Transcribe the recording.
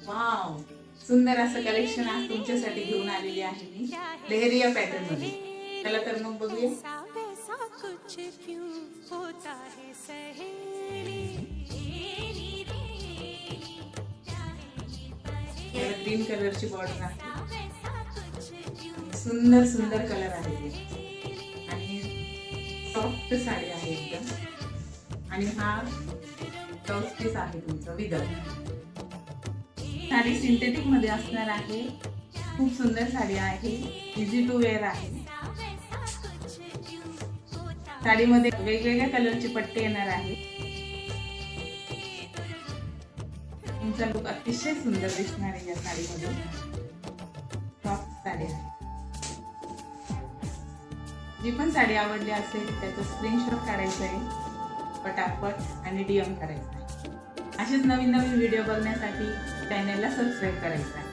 Wow, सुंदर असं collection आज तुमच्यासाठी घेऊन आलेली आहे मी लेहरिया पॅटर्न मध्ये. चला तर मग बघूया. ग्रीन कलरची बॉर्डर आहे, सुंदर सुंदर कलर आहे आणि सॉफ्ट साडी आहे एकदम. आणि हा ब्लाउज पीस आहे तुमचा विदाउट. साडी सिंथेटिक मध्ये असणार आहे. खूप सुंदर साडी आहे, इझी टू वेअर आहे. साडीमध्ये वेगवेगळ्या कलरचे पट्टे येणार आहे. तुमचा लुक अतिशय सुंदर दिसणार आहे या साडीमध्ये. सॉफ्ट साडी आहे. जी पण साडी आवडली असेल त्याचा स्क्रीनशॉट काढायचा आहे पटापट आणि DM करायचा आहे. असेच नवीन नवीन व्हिडिओ बघण्यासाठी चॅनलला सबस्क्राईब करायचं आहे.